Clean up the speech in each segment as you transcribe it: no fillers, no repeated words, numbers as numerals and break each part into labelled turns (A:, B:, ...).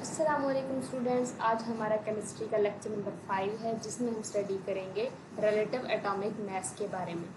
A: अस्सलामुअलैकुम स्टूडेंट्स, आज हमारा केमिस्ट्री का लेक्चर नंबर 5 है जिसमें हम स्टडी करेंगे रिलेटिव एटॉमिक मास के बारे में।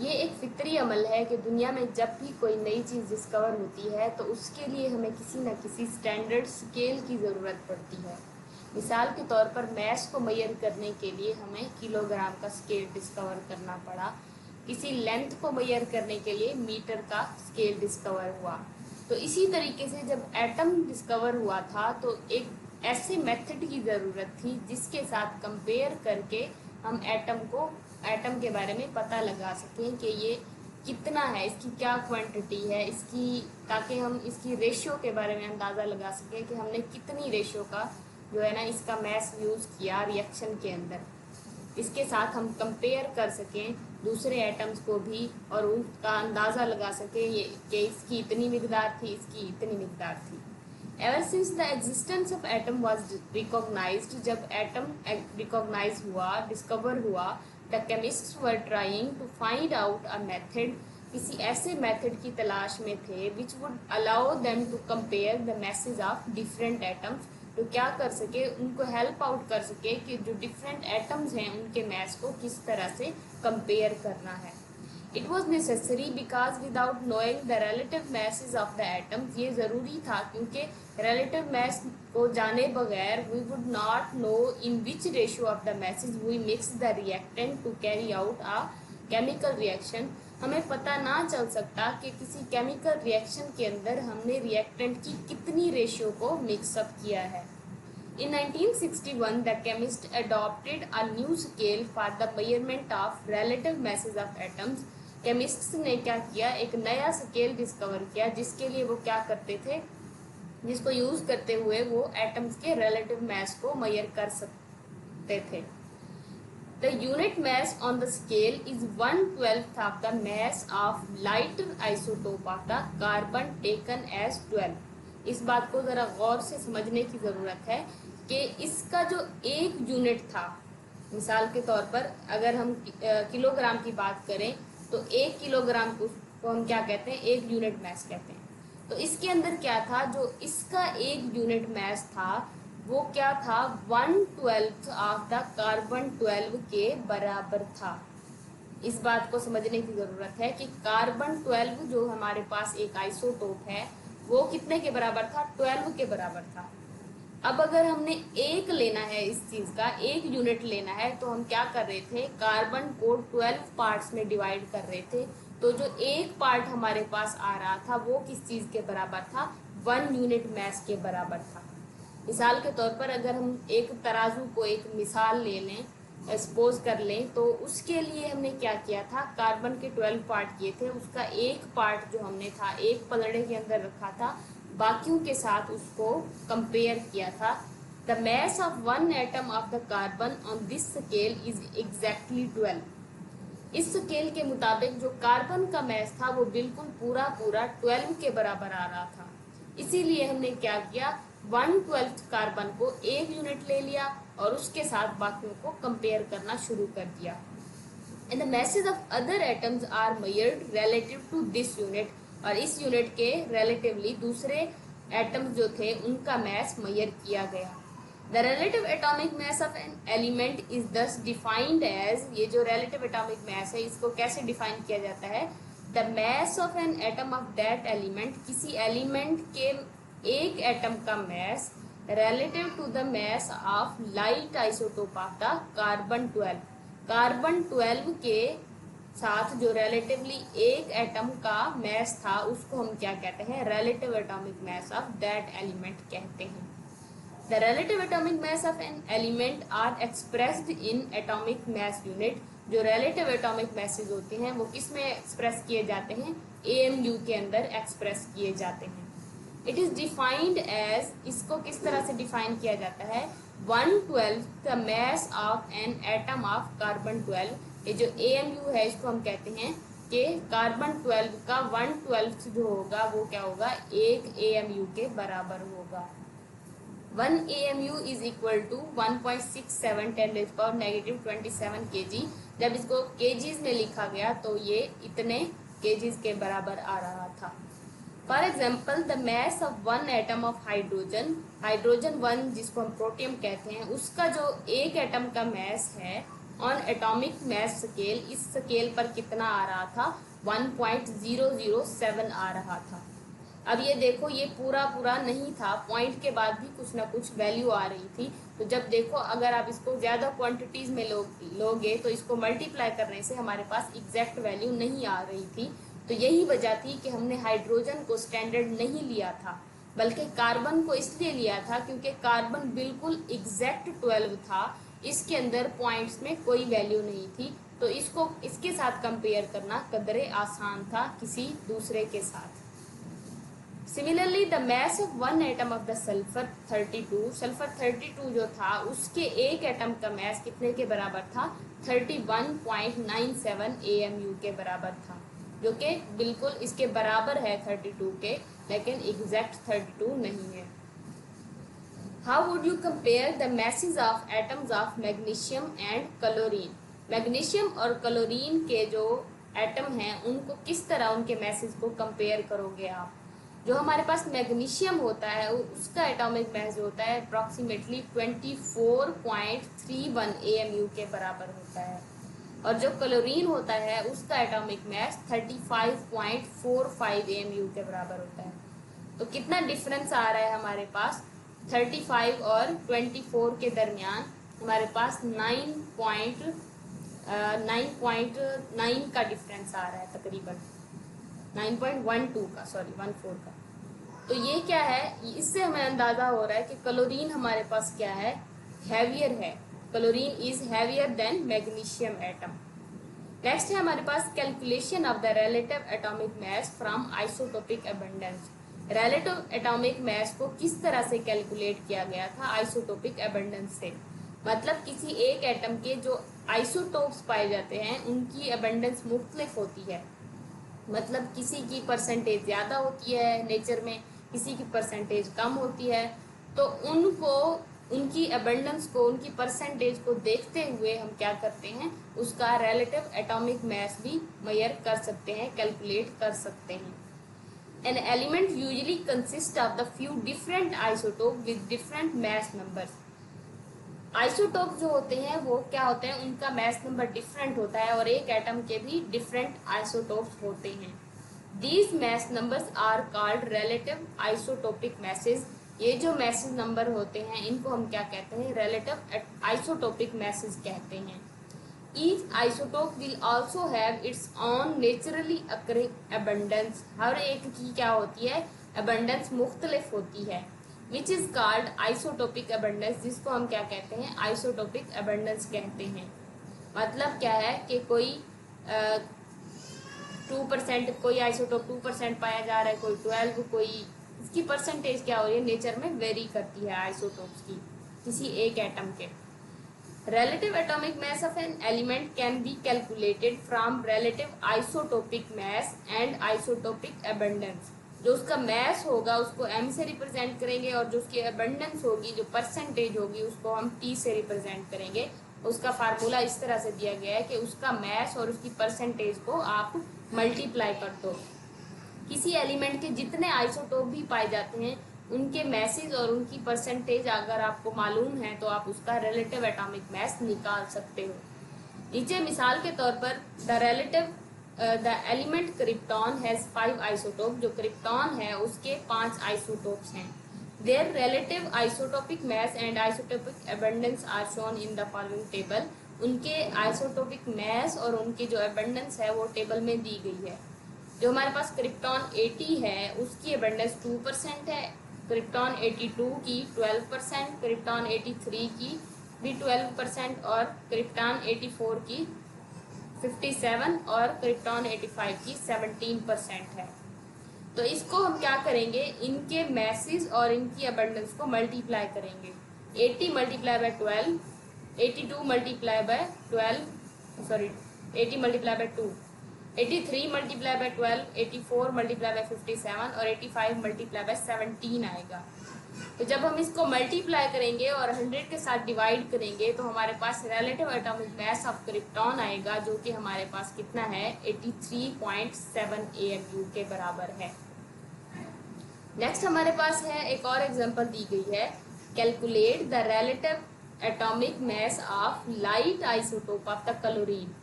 A: ये एक फितरी अमल है कि दुनिया में जब भी कोई नई चीज़ डिस्कवर होती है तो उसके लिए हमें किसी न किसी स्टैंडर्ड स्केल की ज़रूरत पड़ती है। मिसाल के तौर पर मास को मेजर करने के लिए हमें किलोग्राम का स्केल डिस्कवर करना पड़ा। किसी लेंथ को मेजर करने के लिए मीटर का स्केल डिस्कवर हुआ। तो इसी तरीके से जब एटम डिस्कवर हुआ था तो एक ऐसे मेथड की ज़रूरत थी जिसके साथ कंपेयर करके हम एटम के बारे में पता लगा सकें कि ये कितना है, इसकी क्या क्वांटिटी है, इसकी ताकि हम इसकी रेशियो के बारे में अंदाज़ा लगा सकें कि हमने कितनी रेशियो का जो है ना इसका मैस यूज़ किया रिएक्शन के अंदर। इसके साथ हम कंपेयर कर सकें दूसरे एटम्स को भी और उनका अंदाज़ा लगा सकें ये कि इसकी इतनी मिकदार थी, इसकी इतनी मिकदार थी। Ever since the existence of atom was recognized, जब एटम रिकॉग्नाइज हुआ, डिस्कवर हुआ, the chemists were trying to find out a method, किसी ऐसे मेथड की तलाश में थे which would allow them to compare the masses of different atoms, तो क्या कर सके, उनको हेल्प आउट कर सके कि जो डिफरेंट एटम्स हैं उनके मैस को किस तरह से कंपेयर करना है। It was necessary because without knowing the relative masses of the atoms, ये ज़रूरी था क्योंकि रिलेटिव मैस को जाने बगैर we would not know in which ratio of the masses we mix the reactant to carry out a chemical reaction, हमें पता ना चल सकता कि किसी केमिकल रिएक्शन के अंदर हमने रिएक्टेंट की कितनी रेशियो को मिक्सअप किया है। In 1961, the chemist adopted a new scale for the measurement of relative masses of atoms. Chemists ने क्या किया, एक नया स्केल डिस्कवर किया जिसके लिए वो क्या करते थे, जिसको यूज़ करते हुए वो एटम्स के रिलेटिव मास को मेजर कर सकते थे। The unit mass on the scale is 1/12 of the mass of lighter isotope of the carbon taken as 12. इस बात को ज़रा गौर से समझने की ज़रूरत है कि इसका जो एक यूनिट था, मिसाल के तौर पर अगर हम किलोग्राम की बात करें तो 1 किलोग्राम को हम क्या कहते हैं, एक यूनिट मास कहते हैं। तो इसके अंदर क्या था, जो इसका एक यूनिट मास था वो क्या था, 1/12 ऑफ द कार्बन 12 के बराबर था। इस बात को समझने की ज़रूरत है कि कार्बन 12 जो हमारे पास एक आइसोटोप है वो कितने के बराबर था, 12 के बराबर था। अब अगर हमने एक लेना है, इस चीज़ का एक यूनिट लेना है, तो हम क्या कर रहे थे, कार्बन को 12 पार्ट्स में डिवाइड कर रहे थे। तो जो एक पार्ट हमारे पास आ रहा था वो किस चीज़ के बराबर था, 1 यूनिट मास के बराबर था। मिसाल के तौर पर अगर हम एक तराजू को एक मिसाल ले लें, सपोज कर लें, तो उसके लिए हमने क्या किया था, कार्बन के 12 पार्ट किए थे, उसका एक पार्ट जो हमने था एक पलड़े के अंदर रखा था, बाकियों के साथ उसको कंपेयर किया था। The mass of one atom of the carbon on this scale is exactly 12। इस स्केल के मुताबिक जो कार्बन का मैस था वो बिल्कुल पूरा 12 के बराबर आ रहा था। इसीलिए हमने क्या किया, 1/12 कार्बन को एक यूनिट ले लिया और उसके साथ बाकियों को कंपेयर करना शुरू कर दिया। And the masses of other atoms are measured relative to this unit, और इस यूनिट के रिलेटिवली दूसरे एटम्स जो थे उनका मैस मेजर किया गया। The relative atomic mass of an element is दस डिफाइंड एज, ये जो रिलेटिव एटॉमिक मास है इसको कैसे डिफाइन किया जाता है, the mass of an atom of that element, किसी एलिमेंट के एक एटम का mass relative to the mass of light isotope of the carbon 12, carbon 12 के साथ जो रिलेटिवली एक एटम का मास था उसको हम क्या कहते हैं, relative atomic mass of that element कहते हैं। The relative atomic mass of an element are expressed in atomic mass unit, जो रिलेटिव एटॉमिक मैसेज होते हैं वो किस में एक्सप्रेस किए जाते हैं, AMU के अंदर एक्सप्रेस किए जाते हैं। इट इज़ डिफाइंड एज, इसको किस तरह से डिफाइन किया जाता है, 1/12 the mass of an atom of carbon 12। ये जो AMU है इसको हम कहते हैं कि कार्बन 12 का 1/12 जो होगा वो क्या होगा, एक AMU के बराबर होगा। 1 AMU is equal to 1.67 10⁻⁻27 kg। जब इसको kgs में लिखा गया तो ये इतने kgs के बराबर आ रहा था। For example the mass of one atom of hydrogen, hydrogen one जिसको हम प्रोटियम कहते हैं, उसका जो एक एटम का मैस है ऑन एटॉमिक मैस स्केल, इस स्केल पर कितना आ रहा था, 1.007 आ रहा था। अब ये देखो ये पूरा पूरा नहीं था, पॉइंट के बाद भी कुछ ना कुछ वैल्यू आ रही थी। तो जब देखो अगर आप इसको ज़्यादा क्वांटिटीज़ में लोगे तो इसको मल्टीप्लाई करने से हमारे पास एग्जैक्ट वैल्यू नहीं आ रही थी। तो यही वजह थी कि हमने हाइड्रोजन को स्टैंडर्ड नहीं लिया था, बल्कि कार्बन को इसलिए लिया था क्योंकि कार्बन बिल्कुल एग्जैक्ट 12 था, इसके अंदर पॉइंट्स में कोई वैल्यू नहीं थी। तो इसको इसके साथ कंपेयर करना कदरे आसान था किसी दूसरे के साथ। Similarly the mass of one atom of the sulphur 32, sulphur 32 जो था उसके एक एटम का मैस कितने के बराबर था, 31.97 AMU के बराबर था, जो कि बिल्कुल इसके बराबर है 32 के, लेकिन एग्जैक्ट 32 नहीं है। How would you compare the masses of atoms of magnesium and chlorine, magnesium और क्लोरीन के जो एटम हैं उनको किस तरह उनके मैसेज को कंपेयर करोगे आप। जो हमारे पास मैग्नीशियम होता है उसका एटॉमिक मैस होता है अप्रॉक्सीमेटली 24.31 AMU के बराबर होता है, और जो क्लोरीन होता है उसका एटॉमिक मैस 35.45 AMU के बराबर होता है। तो कितना डिफरेंस आ रहा है हमारे पास, 35 और 24 के दरमियान हमारे पास 9.9 का डिफरेंस आ रहा है, तकरीबन 9.12 का, सॉरी 14 का। तो ये क्या है, इससे हमें अंदाजा हो रहा है कि क्लोरीन हमारे पास क्या है, हैवियर है, chlorine is heavier than magnesium atom. Next है हमारे पास calculation of the relative atomic mass from isotopic abundance. Relative atomic mass को किस तरह से कैलकुलेट किया गया था, आइसोटोपिक अबंडेंस से। मतलब किसी एक एटम के जो आइसोटोप्स पाए जाते हैं उनकी अबंडेंस मुख्तलिफ होती है, मतलब किसी की परसेंटेज ज़्यादा होती है नेचर में, किसी की परसेंटेज कम होती है। तो उनको उनकी अबंडेंस को, उनकी परसेंटेज को देखते हुए हम क्या करते हैं, उसका रिलेटिव एटॉमिक मास भी मेजर कर सकते हैं, कैलकुलेट कर सकते हैं। An element usually consist of the few different isotope with different mass numbers. Isotope जो होते हैं वो क्या होते हैं, उनका मास नंबर डिफरेंट होता है और एक एटम के भी डिफरेंट आइसोटोप्स होते हैं। These mass numbers are called relative isotopic masses. ये जो मैसेज नंबर होते हैं इनको हम क्या कहते हैं, रिलेटिव आइसोटोपिक मैसेज कहते हैं। Each isotope will also have its own naturally occurring abundance. हर एक की क्या होती है, अबंडेंस मुख्तलिफ होती है, which is called isotopic abundance, जिसको हम क्या कहते हैं, आइसोटोपिक अबंडेंस कहते हैं। मतलब क्या है कि कोई 2%, कोई आइसोटोप 2% पाया जा रहा है, कोई 12, कोई इसकी परसेंटेज क्या हो रही है, नेचर में वेरी करती है आइसोटोप्स की किसी एक एटम के। Relative atomic mass of an element can be calculated from relative isotopic mass and isotopic abundance। जो उसका mass होगा उसको m से रिप्रेजेंट करेंगे और जो उसकी abundance होगी, जो परसेंटेज होगी, उसको हम t से रिप्रेजेंट करेंगे। उसका फार्मूला इस तरह से दिया गया है कि उसका mass और उसकी परसेंटेज को आप मल्टीप्लाई कर दो। किसी एलिमेंट के जितने आइसोटोप भी पाए जाते हैं उनके मैसेज और उनकी परसेंटेज अगर आपको मालूम है तो आप उसका रिलेटिव एटॉमिक मास निकाल सकते हो। नीचे मिसाल के तौर पर the element krypton has 5 isotope. जो क्रिप्टॉन है उसके 5 आइसोटोप्स हैं। Their relative isotopic mass and isotopic abundance are shown in the following table. उनके आइसोटोपिक मास और उनकी जो अबंडेंस है वो टेबल में दी गई है। जो हमारे पास क्रिप्टॉन 80 है उसकी अबंडेंस 2% है, क्रिप्टॉन 82 की 12%, क्रिप्टॉन 83 की भी 12% और क्रिप्टॉन 84 की 57 और क्रिप्टॉन 85 की 17% है। तो इसको हम क्या करेंगे, इनके मैसेज और इनकी अबंडेंस को मल्टीप्लाई करेंगे। 80 multiply by 12, 82 multiply by 12, sorry 80 multiply by 2, 83 multiply by 12, 84 multiply by 57 और 85 मल्टीप्लाई बाय 17 आएगा। तो जब हम इसको मल्टीप्लाई करेंगे और 100 के साथ डिवाइड करेंगे तो हमारे पास relative atomic mass of krypton आएगा, जो कि हमारे पास कितना है, 83.7 AMU के बराबर है। नेक्स्ट हमारे पास है एक और एग्जांपल दी गई है, calculate the relative atomic mass of light isotope of the chlorine.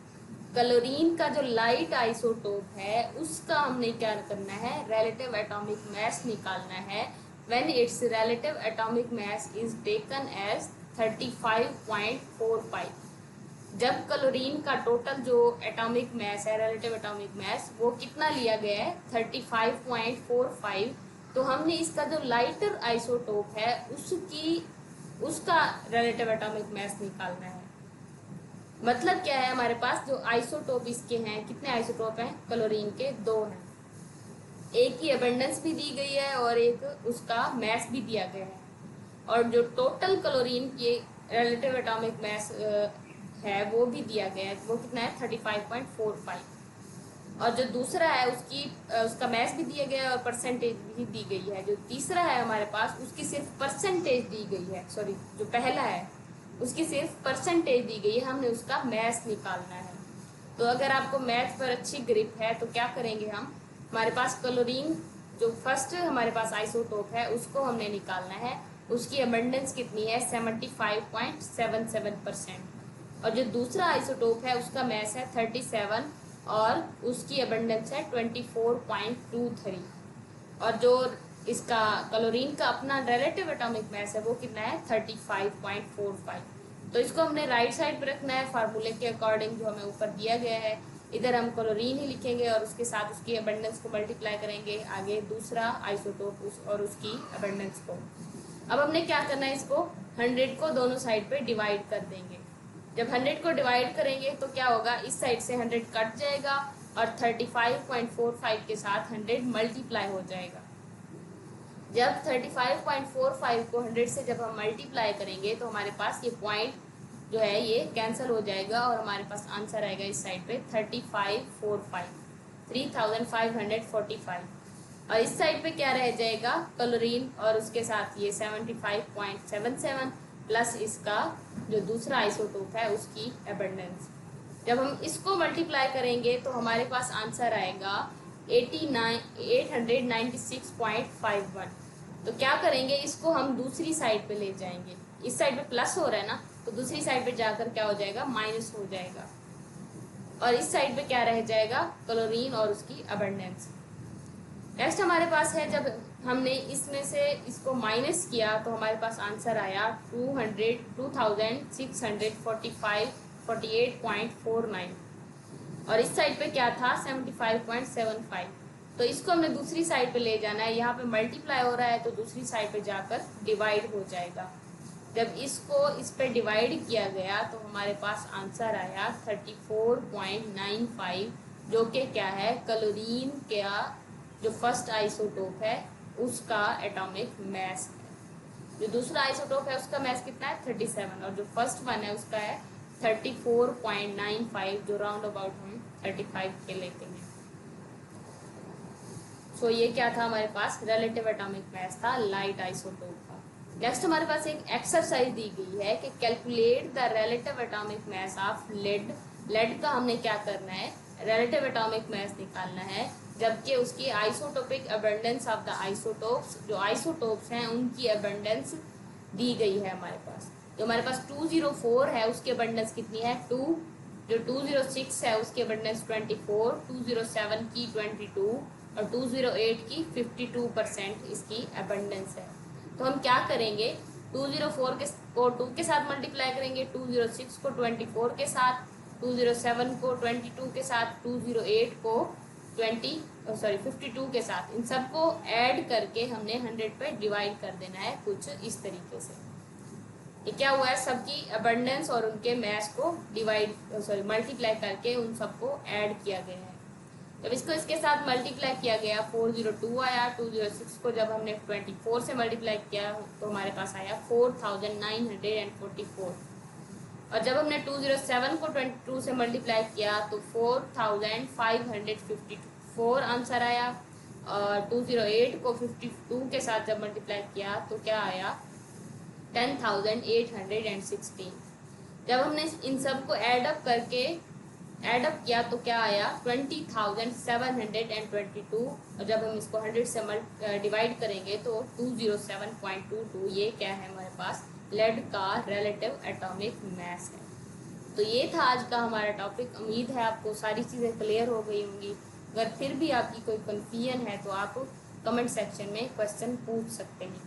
A: Chlorine का जो लाइट आइसोटोप है उसका हमने क्या करना है, रिलेटिव एटॉमिक मास निकालना है when its relative atomic mass is taken as 35.45। जब क्लोरीन का टोटल जो एटॉमिक मास है, रिलेटिव एटॉमिक मास, वो कितना लिया गया है 35.45, तो हमने इसका जो लाइटर आइसोटोप है उसका रिलेटिव एटॉमिक मास निकालना है। मतलब क्या है, हमारे पास जो आइसोटोप इसके हैं, कितने आइसोटोप हैं क्लोरीन के, 2 हैं। एक की अबंडेंस भी दी गई है और एक उसका मास भी दिया गया है। और जो टोटल क्लोरीन के रिलेटिव एटॉमिक मास है वो भी दिया गया है, वो कितना है 35.45। और जो दूसरा है उसका मास भी दिया गया है और परसेंटेज भी दी गई है। जो तीसरा है हमारे पास उसकी सिर्फ परसेंटेज दी गई है, सॉरी जो पहला है उसकी सिर्फ परसेंटेज दी गई है, हमने उसका मास निकालना है। तो अगर आपको मैथ पर अच्छी ग्रिप है तो क्या करेंगे हम, हमारे पास क्लोरीन जो फर्स्ट हमारे पास आइसोटोप है उसको हमने निकालना है, उसकी अबंडेंस कितनी है 75.77%। और जो दूसरा आइसोटोप है उसका मास है 37 और उसकी अबंडेंस है 24.23। और जो इसका क्लोरीन का अपना रिलेटिव एटॉमिक मास है वो कितना है 35.45। तो इसको हमने राइट साइड पे रखना है फार्मूले के अकॉर्डिंग जो हमें ऊपर दिया गया है। इधर हम क्लोरीन ही लिखेंगे और उसके साथ उसकी अबंडेंस को मल्टीप्लाई करेंगे, आगे दूसरा आइसोटोप और उसकी अबंडेंस को। अब हमने क्या करना है, इसको 100 को दोनों साइड पे डिवाइड कर देंगे। जब 100 को डिवाइड करेंगे तो क्या होगा, इस साइड से 100 कट जाएगा और 35.45 के साथ 100 मल्टीप्लाई हो जाएगा। जब 35.45 को 100 से जब हम मल्टीप्लाई करेंगे तो हमारे पास ये पॉइंट जो है ये कैंसिल हो जाएगा और हमारे पास आंसर आएगा इस साइड पे 3545 और इस साइड पे क्या रह जाएगा, क्लोरीन और उसके साथ ये 75.77 प्लस इसका जो दूसरा आइसोटोप है उसकी अबंडेंस। जब हम इसको मल्टीप्लाई करेंगे तो हमारे पास आंसर आएगा 896.51। तो क्या करेंगे, इसको हम दूसरी साइड पे ले जाएंगे। इस साइड पे प्लस हो रहा है ना, तो दूसरी साइड पे जाकर क्या हो जाएगा, माइनस हो जाएगा। और इस साइड पे क्या रह जाएगा, क्लोरीन और उसकी अबंडेंस। नेक्स्ट हमारे पास है, जब हमने इसमें से इसको माइनस किया तो हमारे पास आंसर आया 2648.49 और इस साइड पे क्या था 75.75। तो इसको हमने दूसरी साइड पे ले जाना है, यहाँ पे मल्टीप्लाई हो रहा है तो दूसरी साइड पे जाकर डिवाइड हो जाएगा। जब इसको इस पे डिवाइड किया गया तो हमारे पास आंसर आया 34.95, जो कि क्या है, क्लोरीन का जो फर्स्ट आइसोटोप है उसका एटॉमिक मास है। जो दूसरा आइसोटोप है उसका मास कितना है 37 और जो फर्स्ट वन है उसका है 34.95, जो राउंड अबाउट हम 35 के लेते हैं। सो ये क्या था, हमारे पास रिलेटिव एटॉमिक मास था लाइट आइसोटोप का। नेक्स्ट हमारे पास एक एक्सरसाइज दी गई है कि calculate the relative atomic mass of lead. Lead का हमने क्या करना है, रिलेटिव एटॉमिक मास निकालना है, जबकि उसकी isotopic abundance of the isotopes, जो आइसोटोप्स हैं उनकी अबंडेंस दी गई है हमारे पास। जो हमारे पास 204 है उसकी अबंडेंस कितनी है 2, जो 206 है उसकी अबंडेंस 24, 207 की 22 और 208 की 52% इसकी अबंडेंस है। तो हम क्या करेंगे, 204 को 2 के साथ मल्टीप्लाई करेंगे, 206 को 24 के साथ, 207 को 22 के साथ, 208 को 52 के साथ, इन सबको ऐड करके हमने 100 पे डिवाइड कर देना है कुछ इस तरीके से। ये क्या हुआ है, सबकी अबंडेंस और उनके मास को मल्टीप्लाई करके उन सबको ऐड किया गया है। जब इसको इसके साथ मल्टीप्लाई किया गया 402 आया, 206 को जब हमने 24 से मल्टीप्लाई किया तो हमारे पास आया 4944 और जब हमने 207 को 22 से मल्टीप्लाई किया तो 4554 आंसर आया और 208 को 52 के साथ जब मल्टीप्लाई किया तो क्या आया 10,816। जब हमने इन सब को ऐड अप करके एडअप किया तो क्या आया 20,722, और जब हम इसको 100 से डिवाइड करेंगे तो 207.22, ये क्या है हमारे पास लेड का रिलेटिव एटॉमिक मास है। तो ये था आज का हमारा टॉपिक। उम्मीद है आपको सारी चीज़ें क्लियर हो गई होंगी। अगर फिर भी आपकी कोई कन्फ्यूजन है तो आप कमेंट सेक्शन में क्वेश्चन पूछ सकते हैं।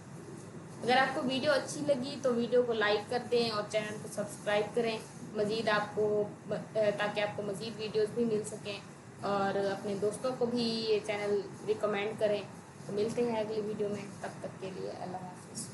A: अगर आपको वीडियो अच्छी लगी तो वीडियो को लाइक कर दें और चैनल को सब्सक्राइब करें मज़ीद आपको ताकि आपको मज़ीद वीडियोस भी मिल सकें, और अपने दोस्तों को भी ये चैनल रिकमेंड करें। तो मिलते हैं अगली वीडियो में, तब तक के लिए अल्लाह हाफ़िज़।